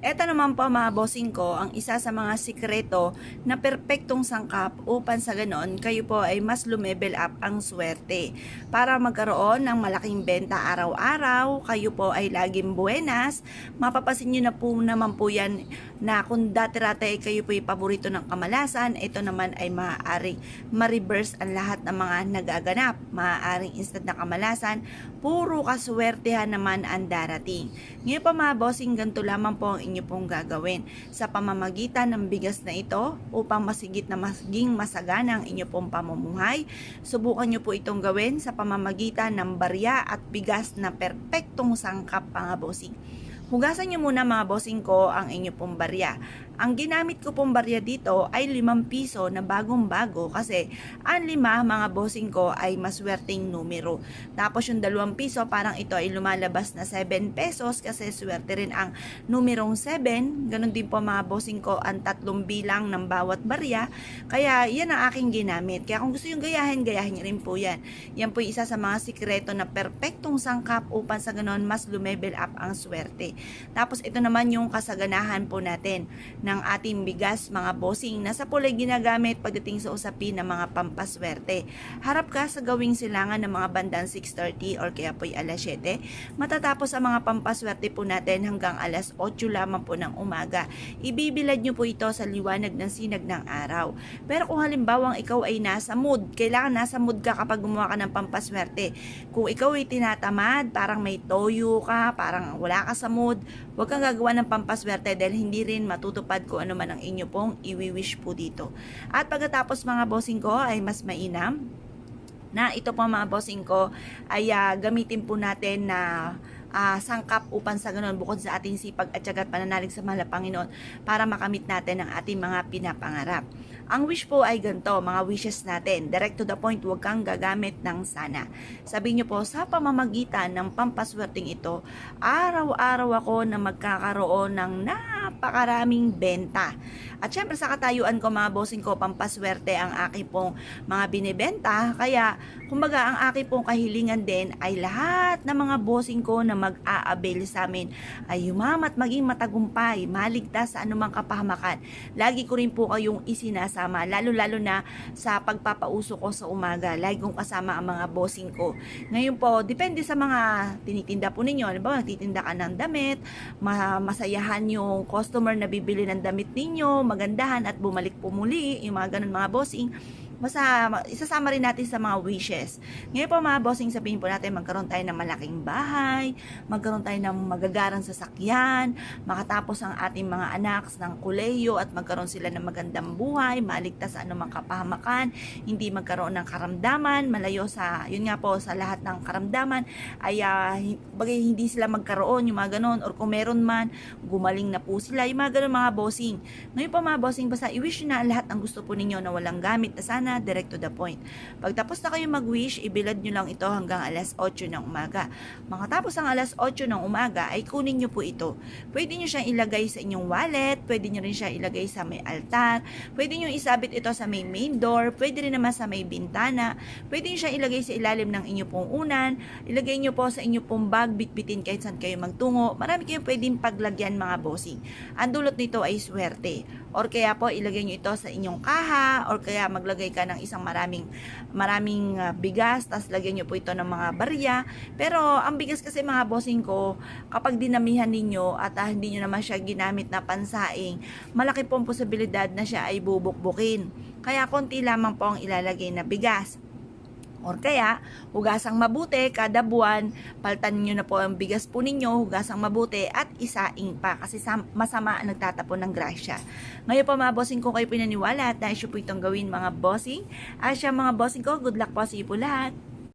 Eto naman po mga bossing ko, ang isa sa mga sikreto na perpektong sangkap upang sa ganon kayo po ay mas lumevel up ang swerte. Para magkaroon ng malaking benta araw-araw, kayo po ay laging buenas. Mapapasin nyo na po naman po yan na kung dati-rate kayo po ay paborito ng kamalasan, ito naman ay maaaring ma-reverse ang lahat ng mga nagaganap. Maaaring instant na kamalasan, puro kaswertehan naman ang darating. Ngayon pa mga bossing, ganito lamang po ang inyo pong gagawin sa pamamagitan ng bigas na ito upang masigit na maging masagana ang inyo pong pamumuhay. Subukan nyo po itong gawin sa pamamagitan ng barya at bigas na perpektong sangkap mga bossing. Hugasan nyo muna mga bossing ko ang inyo pong barya. Ang ginamit ko pong barya dito ay 5 piso na bagong-bago kasi ang 5 mga bossing ko ay maswerteng numero. Tapos yung 2 piso parang ito ay lumalabas na 7 pesos kasi swerte rin ang numerong 7. Ganon din po mga bossing ko ang 3 bilang ng bawat barya. Kaya yan ang aking ginamit. Kaya kung gusto yung gayahin nyo rin po yan. Yan po isa sa mga sikreto na perpektong sangkap upang sa ganon mas lumevel up ang swerte. Tapos ito naman yung kasaganahan po natin ng ating bigas mga bossing. Nasa pulay ginagamit pagdating sa usapin ng mga pampaswerte. Harap ka sa gawing silangan ng mga bandang 6:30 or kaya po'y alas 7. Matatapos ang mga pampaswerte po natin hanggang alas 8 lamang po ng umaga. Ibibilad nyo po ito sa liwanag ng sinag ng araw. Pero kung halimbawang ikaw ay nasa mood, kailangan nasa mood ka kapag gumawa ka ng pampaswerte. Kung ikaw ay tinatamad, parang may toyo ka, parang wala ka sa mood, huwag kang gagawa ng pampaswerte dahil hindi rin matutupad kung ano man ang inyo pong iwi-wish po dito. At pagkatapos mga bossing ko ay mas mainam na ito po mga bossing ko ay gamitin po natin na sangkap upang sa ganun bukod sa ating sipag at tiyaga at pananalig sa mahal na Panginoon para makamit natin ang ating mga pinapangarap. Ang wish po ay ganito, mga wishes natin. Direct to the point, huwag kang gagamit ng sana. Sabihin nyo po, sa pamamagitan ng pampaswerteng ito, araw-araw ako na magkakaroon ng napakaraming benta. At syempre sa katayuan ko mga bossing ko, pampaswerte ang aking pong mga binibenta. Kaya, kumbaga ang aking pong kahilingan din ay lahat ng mga bossing ko na mag-a-avail sa amin ay yumamat maging matagumpay, maligtas sa anumang kapahamakan. Lagi ko rin po kayong isinasama, lalo-lalo na sa pagpapauso ko sa umaga. Lagi kong kasama ang mga bossing ko. Ngayon po, depende sa mga tinitinda po ninyo. Halimbawa, nagtitinda ka ng damit, masayahan yung customer na bibili ng damit ninyo, magandahan at bumalik po muli, yung mga ganun mga bossing. Basta isasama rin natin sa mga wishes. Ngayon po mga bossing, sabihin po natin magkaroon tayo ng malaking bahay, magkaroon tayo ng magagarang sasakyan, makatapos ang ating mga anak ng kolehiyo at magkaroon sila ng magandang buhay, maligtas sa anumang kapahamakan, hindi magkaroon ng karamdaman, malayo sa, yun nga po, sa lahat ng karamdaman, ay bagay hindi sila magkaroon, yung mga ganon, or kung meron man, gumaling na po sila, yung mga ganon mga bossing. Ngayon po mga bossing, basta i-wish na lahat ang gusto po ninyo na walang gamit na sana direct to the point. Pagtapos na kayo mag-wish, ibilad nyo lang ito hanggang alas 8 ng umaga. Makatapos ang alas 8 ng umaga, ay kunin nyo po ito. Pwede nyo siyang ilagay sa inyong wallet, pwede nyo rin siya ilagay sa may altar, pwede nyo isabit ito sa may main door, pwede rin naman sa may bintana, pwede nyo siya ilagay sa ilalim ng inyong pong unan, ilagay nyo po sa inyong pong bag, bitbitin kahit saan kayo magtungo. Marami kayong pwedeng paglagyan mga bossing. Ang dulot nito ay swerte. Or kaya po ilagay nyo ito sa inyong kaha, or kaya maglagay ka ng isang maraming bigas, tas lagyan nyo po ito ng mga barya. Pero ang bigas kasi mga bossing ko, kapag dinamihan ninyo at hindi nyo naman siya ginamit na pansaing, malaki po ang posibilidad na siya ay bubukbukin. Kaya konti lamang po ang ilalagay na bigas. Or kaya, hugasang mabuti kada buwan, paltan nyo na po ang bigas po ninyo, hugasang mabuti at isaing pa kasi masama ang nagtatapon ng grasya. Ngayon po mga bossing ko kayo pinaniwala at nais po itong gawin mga bossing. At siya mga bossing ko, good luck po sa iyo po lahat.